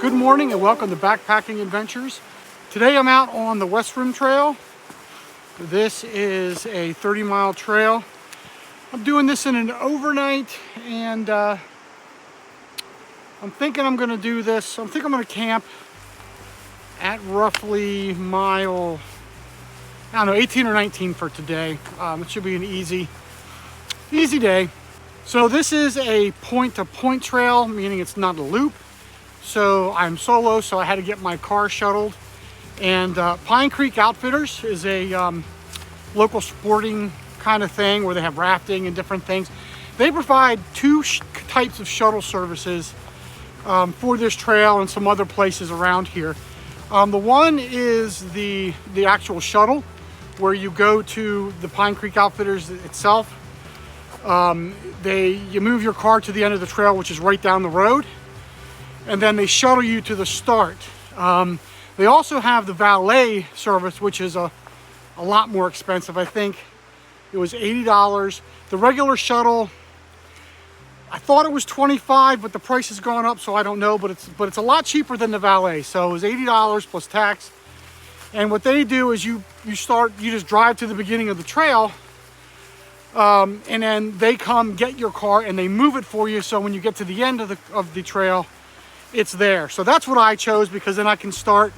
Good morning and welcome to Backpacking Adventures. Today I'm out on the West Rim Trail. This is a 30-mile trail. I'm doing this in an overnight and I'm thinking I'm going to do this. I'm going to camp at roughly mile, 18 or 19 for today. It should be an easy day. So this is a point-to-point trail, meaning it's not a loop. So I'm solo, so I had to get my car shuttled. And Pine Creek Outfitters is a local sporting kind of thing where they have rafting and different things. They provide two types of shuttle services for this trail and some other places around here. The one is the actual shuttle where you go to the Pine Creek Outfitters itself. You move your car to the end of the trail, which is right down the road, and then they shuttle you to the start. They also have the valet service, which is a lot more expensive. I think it was $80. The regular shuttle, I thought it was $25, but the price has gone up, so I don't know, but it's a lot cheaper than the valet. So it was $80 plus tax. And what they do is you just drive to the beginning of the trail, and then they come get your car and they move it for you, so when you get to the end of the trail, it's there. So that's what I chose, because then I can start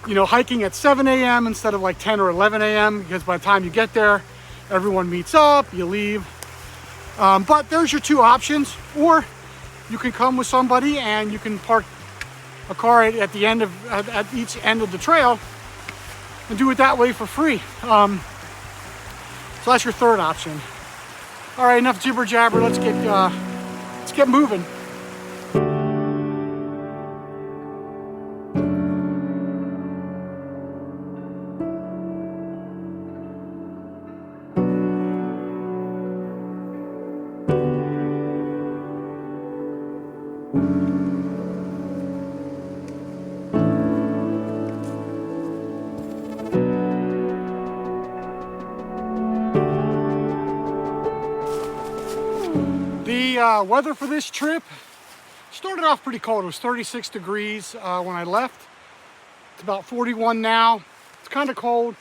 hiking at 7 a.m. instead of like 10 or 11 a.m. because by the time you get there, everyone meets up, you leave. But there's your two options. Or you can come with somebody and you can park a car at each end of the trail and do it that way for free. So that's your third option. All right, enough jibber jabber. Let's get moving. The weather for this trip started off pretty cold. It was 36 degrees when I left. It's about 41 now. It's kind of cold.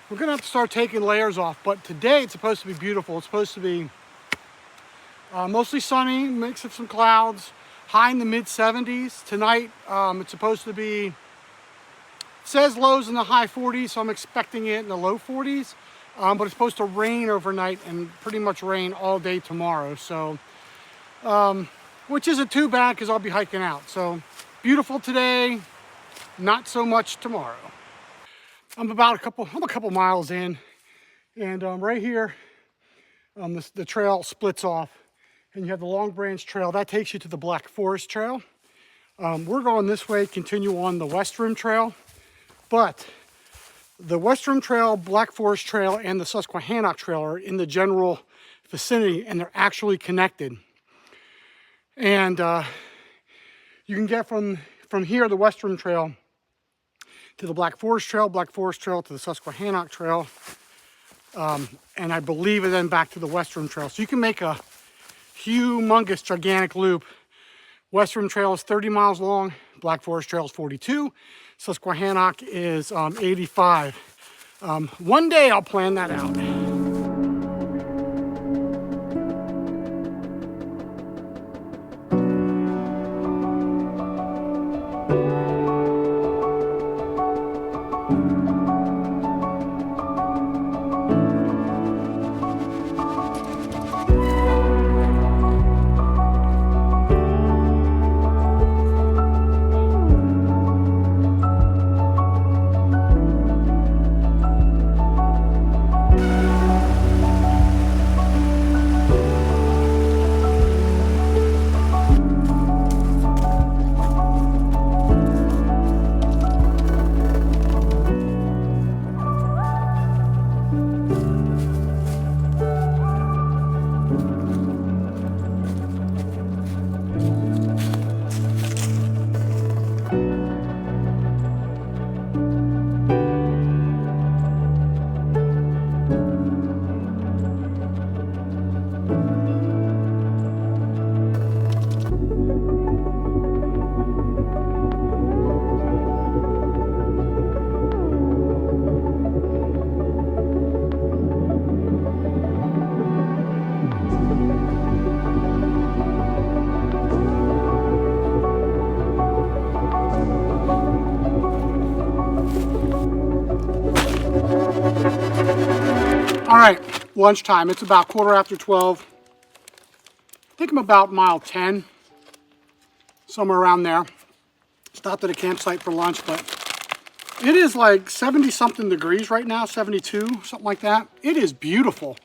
We're gonna have to start taking layers off, but today it's supposed to be beautiful. It's supposed to be mostly sunny, mix of some clouds, high in the mid 70s. Tonight it's supposed to be, says lows in the high 40s, so I'm expecting it in the low 40s. But it's supposed to rain overnight and pretty much rain all day tomorrow. So, which isn't too bad because I'll be hiking out. So beautiful today, not so much tomorrow. I'm a couple miles in, and right here, the trail splits off, and you have the Long Branch Trail that takes you to the Black Forest Trail. We're going this way, continue on the West Rim Trail, but the West Rim Trail, Black Forest Trail, and the Susquehannock Trail are in the general vicinity, and they're actually connected. And you can get from here, the West Rim Trail, to the Black Forest Trail to the Susquehannock Trail, and I believe and then back to the West Rim Trail. So you can make a humongous, gigantic loop. West Rim Trail is 30 miles long, Black Forest Trail is 42, Susquehannock is 85. One day I'll plan that out. All right, lunchtime. It's about 12:15. I think I'm about mile 10, somewhere around there. Stopped at a campsite for lunch, but it is like 70 something degrees right now, 72, something like that. It is beautiful.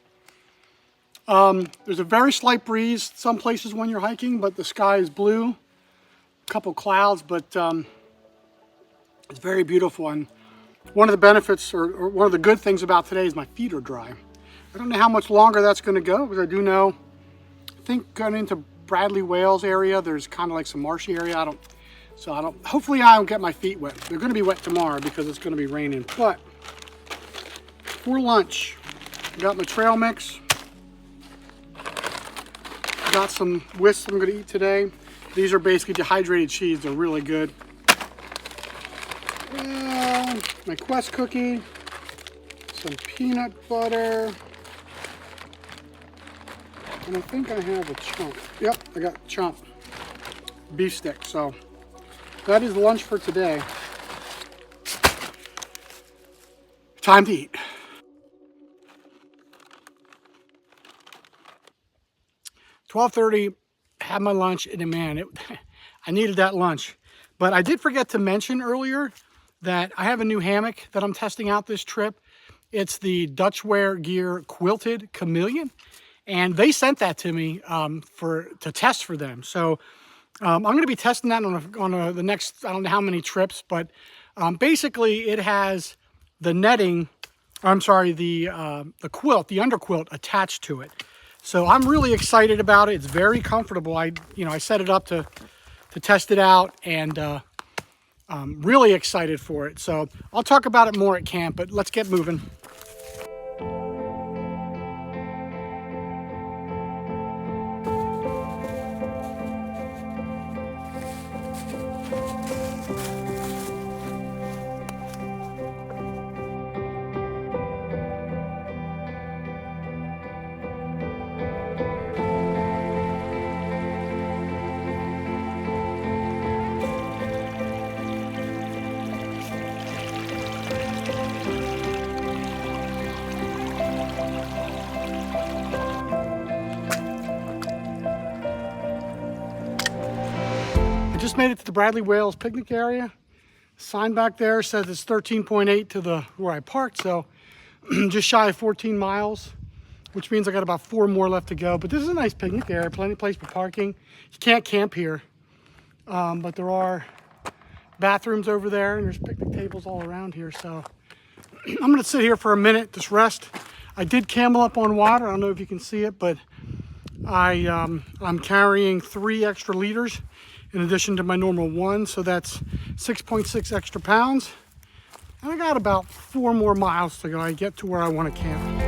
There's a very slight breeze some places when you're hiking, but the sky is blue. A couple clouds, but it's very beautiful. And one of the benefits, or one of the good things about today is my feet are dry. I don't know how much longer that's going to go, because I do know, I think going into Bradley Wales area, there's kind of like some marshy area. Hopefully I don't get my feet wet. They're going to be wet tomorrow because it's going to be raining. But for lunch, I got my trail mix. Got some whisks I'm going to eat today. These are basically dehydrated cheese. They're really good. My Quest cookie. Some peanut butter. And I think I have a chunk. Yep, I got a chunk. Beef stick. So that is lunch for today. Time to eat. 12:30, had my lunch, and man, I needed that lunch. But I did forget to mention earlier that I have a new hammock that I'm testing out this trip. It's the Dutchware Gear Quilted Chameleon, and they sent that to me to test for them. So I'm going to be testing that on the next, I don't know how many trips, but basically it has the netting, the quilt, the underquilt attached to it. So I'm really excited about it. It's very comfortable. I set it up to test it out, and I'm really excited for it. So I'll talk about it more at camp, but let's get moving. Just made it to the Bradley Wales picnic area. Sign back there says it's 13.8 to where I parked, so just shy of 14 miles, which means I got about 4 more left to go. But this is a nice picnic area, plenty of place for parking. You can't camp here, but there are bathrooms over there, and there's picnic tables all around here. So I'm gonna sit here for a minute, just rest. I did camel up on water. I don't know if you can see it, but I'm carrying 3 extra liters in addition to my normal 1, so that's 6.6 extra pounds. And I got about 4 more miles to go. I get to where I want to camp.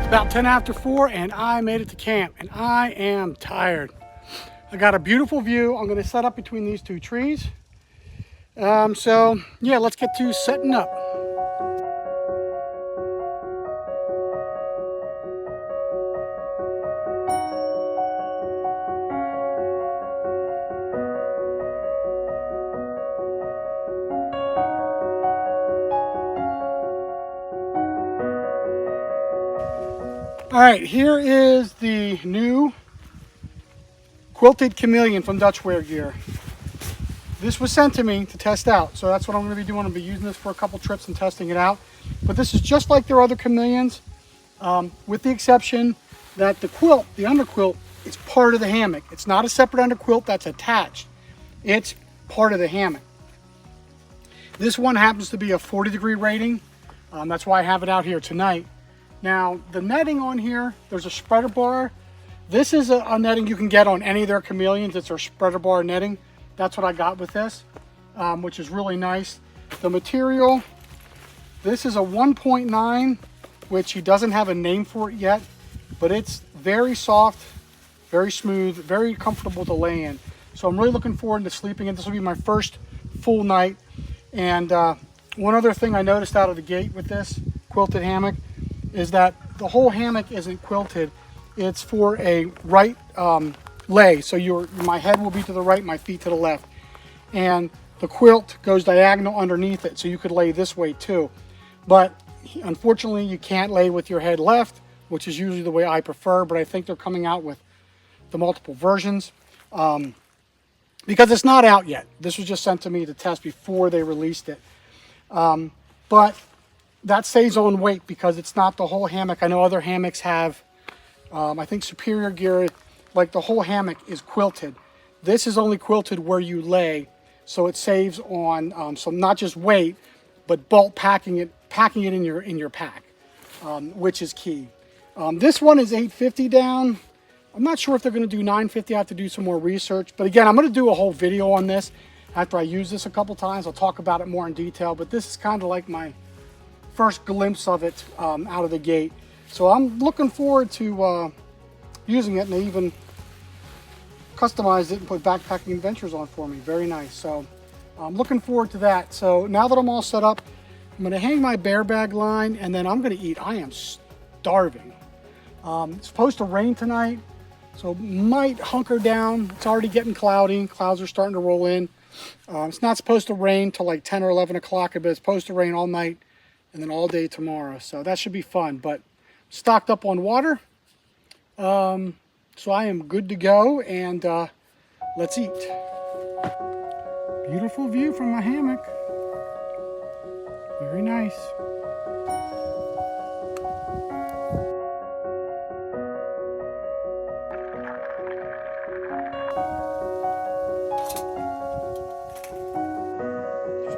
About 10 after 4, and I made it to camp, and I am tired. I got a beautiful view. I'm gonna set up between these 2 trees. So yeah, let's get to setting up. All right, here is the new quilted chameleon from Dutch Wear Gear. This was sent to me to test out, so that's what I'm going to be doing. I'll be using this for a couple trips and testing it out. But this is just like their other chameleons, with the exception that the quilt, the underquilt, is part of the hammock. It's not a separate underquilt that's attached. It's part of the hammock. This one happens to be a 40-degree rating. That's why I have it out here tonight. Now, the netting on here, there's a spreader bar. This is a netting you can get on any of their chameleons. It's our spreader bar netting. That's what I got with this, which is really nice. The material, this is a 1.9, which he doesn't have a name for it yet, but it's very soft, very smooth, very comfortable to lay in. So I'm really looking forward to sleeping in. This will be my first full night. And one other thing I noticed out of the gate with this quilted hammock is that the whole hammock isn't quilted. It's for a right lay. So my head will be to the right, my feet to the left. And the quilt goes diagonal underneath it, so you could lay this way too. But unfortunately, you can't lay with your head left, which is usually the way I prefer, but I think they're coming out with the multiple versions. Because it's not out yet. This was just sent to me to test before they released it. But that saves on weight because it's not the whole hammock. I know other hammocks have, I think Superior Gear, like the whole hammock is quilted. This is only quilted where you lay, so it saves on so not just weight, but bulk packing it in your pack, which is key. This one is $850 down. I'm not sure if they're going to do $950. I have to do some more research. But again, I'm going to do a whole video on this after I use this a couple times. I'll talk about it more in detail. But this is kind of like my first glimpse of it out of the gate. So I'm looking forward to using it, and they even customized it and put backpacking adventures on for me. Very nice. So I'm looking forward to that. So now that I'm all set up, I'm going to hang my bear bag line, and then I'm going to eat. I am starving. It's supposed to rain tonight, so might hunker down. It's already getting cloudy. Clouds are starting to roll in. It's not supposed to rain till like 10 or 11 o'clock, but it's supposed to rain all night and then all day tomorrow. So that should be fun. But stocked up on water. So I am good to go, and let's eat. Beautiful view from my hammock. Very nice.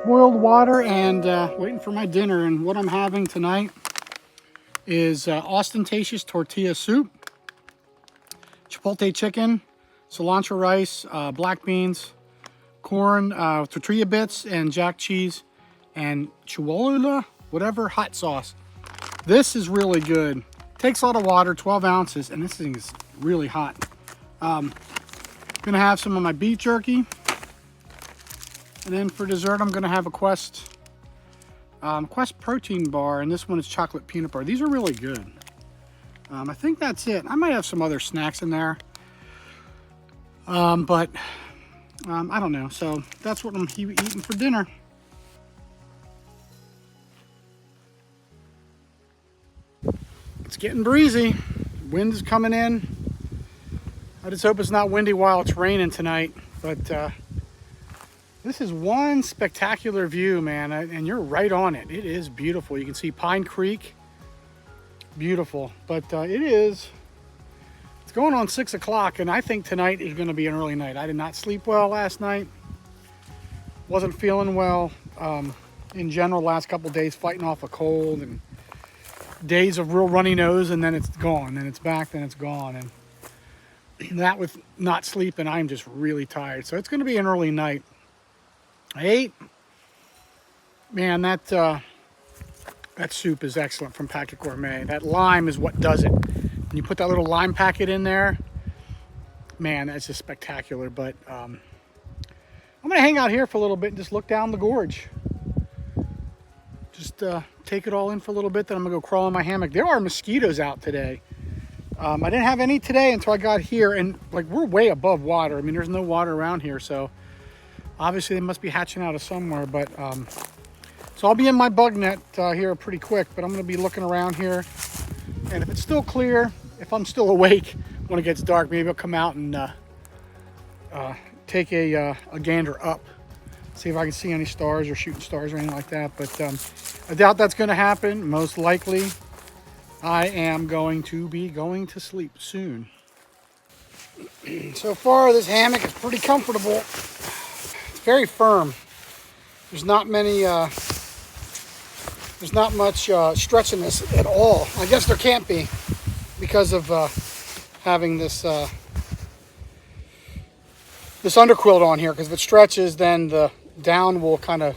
Boiled water and waiting for my dinner. And what I'm having tonight is ostentatious tortilla soup, chipotle chicken, cilantro rice, black beans, corn, tortilla bits, and jack cheese, and Cholula, whatever, hot sauce. This is really good. Takes a lot of water, 12 ounces, and this thing is really hot. Gonna have some of my beef jerky. And then for dessert, I'm going to have a Quest protein bar, and this one is chocolate peanut bar. These are really good. I think that's it. I might have some other snacks in there, but I don't know. So that's what I'm eating for dinner. It's getting breezy. Wind is coming in. I just hope it's not windy while it's raining tonight, but this is one spectacular view, man, and you're right on it. It is beautiful. You can see Pine Creek. Beautiful. But it's going on 6 o'clock, and I think tonight is going to be an early night. I did not sleep well last night. Wasn't feeling well. In general, last couple of days fighting off a cold, and days of real runny nose, and then it's gone. Then it's back, then it's gone. And that with not sleeping, I'm just really tired. So it's going to be an early night. I ate. Man, that soup is excellent from Packet Gourmet. That lime is what does it. When you put that little lime packet in there, man, that's just spectacular. But I'm going to hang out here for a little bit and just look down the gorge. Just take it all in for a little bit, then I'm going to go crawl in my hammock. There are mosquitoes out today. I didn't have any today until I got here, and like we're way above water. I mean, there's no water around here, so obviously they must be hatching out of somewhere. But so I'll be in my bug net here pretty quick, but I'm going to be looking around here And if it's still clear, if I'm still awake when it gets dark, maybe I'll come out and take a gander up, see if I can see any stars or shooting stars or anything like that. But I doubt that's going to happen. Most likely, I am going to be going to sleep soon. So far, this hammock is pretty comfortable. It's very firm. There's not many. There's not much stretch in this at all. I guess there can't be because of having this this underquilt on here. Because if it stretches, then the down will kind of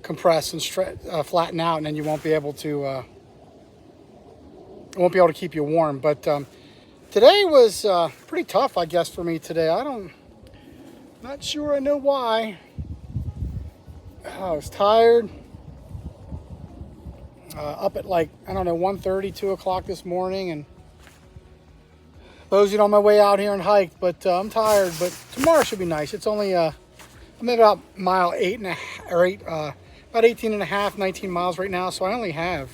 compress and flatten out, and then you won't be able to keep you warm. But today was pretty tough, I guess, for me today. Not sure I know why. I was tired. Up at like, I don't know, 1:30, 2 o'clock this morning, and moseyed on my way out here and hiked, but I'm tired. But tomorrow should be nice. It's only, I'm at about mile 19 miles right now, so I only have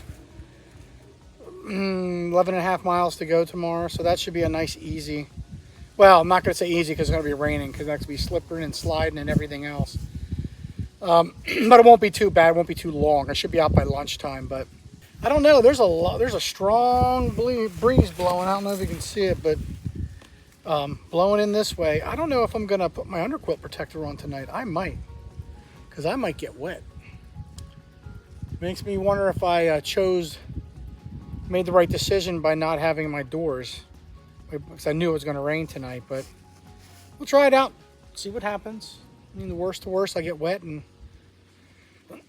11.5 miles to go tomorrow, so that should be a nice, easy, well, I'm not going to say easy because it's going to be raining, because that's going to be slippery and sliding and everything else. But it won't be too bad. It won't be too long. I should be out by lunchtime, but I don't know. There's a strong breeze blowing. I don't know if you can see it, but blowing in this way. I don't know if I'm going to put my underquilt protector on tonight. I might, because I might get wet. Makes me wonder if I made the right decision by not having my doors, because I knew it was going to rain tonight. But we'll try it out, see what happens. I mean, the worst to worst, I get wet, and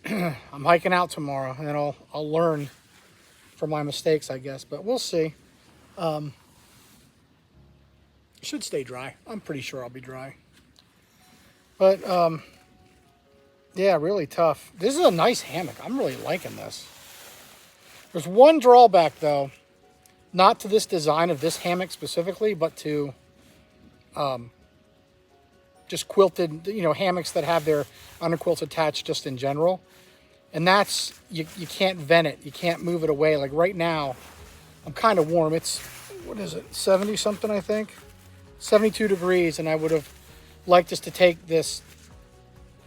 I'm hiking out tomorrow, and then I'll learn from my mistakes, I guess. But we'll see. Should stay dry. I'm pretty sure I'll be dry. But yeah, really tough. This is a nice hammock. I'm really liking this. There's one drawback, though, not to this design of this hammock specifically, but to just quilted, hammocks that have their underquilts attached just in general. And that's, you can't vent it. You can't move it away. Like right now, I'm kind of warm. It's, what is it, 70 something, I think? 72 degrees, and I would have liked just to take this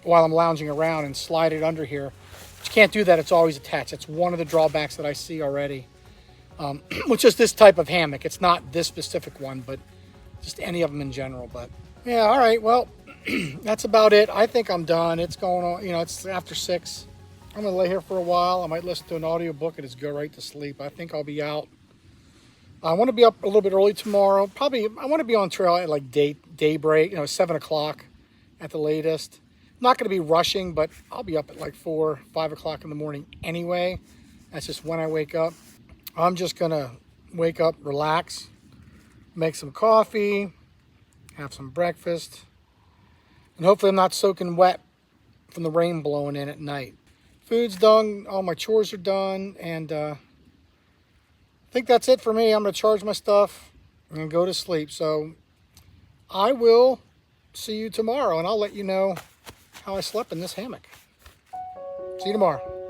while I'm lounging around and slide it under here. But you can't do that. It's always attached. It's one of the drawbacks that I see already. Which is this type of hammock. It's not this specific one, but just any of them in general. But yeah, all right, well, that's about it. I think I'm done. It's going on, it's after 6. I'm going to lay here for a while. I might listen to an audiobook and just go right to sleep. I think I'll be out. I want to be up a little bit early tomorrow. Probably, I want to be on trail at like daybreak, 7 o'clock at the latest. I'm not going to be rushing, but I'll be up at like 4, 5 o'clock in the morning anyway. That's just when I wake up. I'm just going to wake up, relax, make some coffee, have some breakfast, and hopefully I'm not soaking wet from the rain blowing in at night. Food's done, all my chores are done, and I think that's it for me. I'm going to charge my stuff and go to sleep. So I will see you tomorrow, and I'll let you know how I slept in this hammock. See you tomorrow.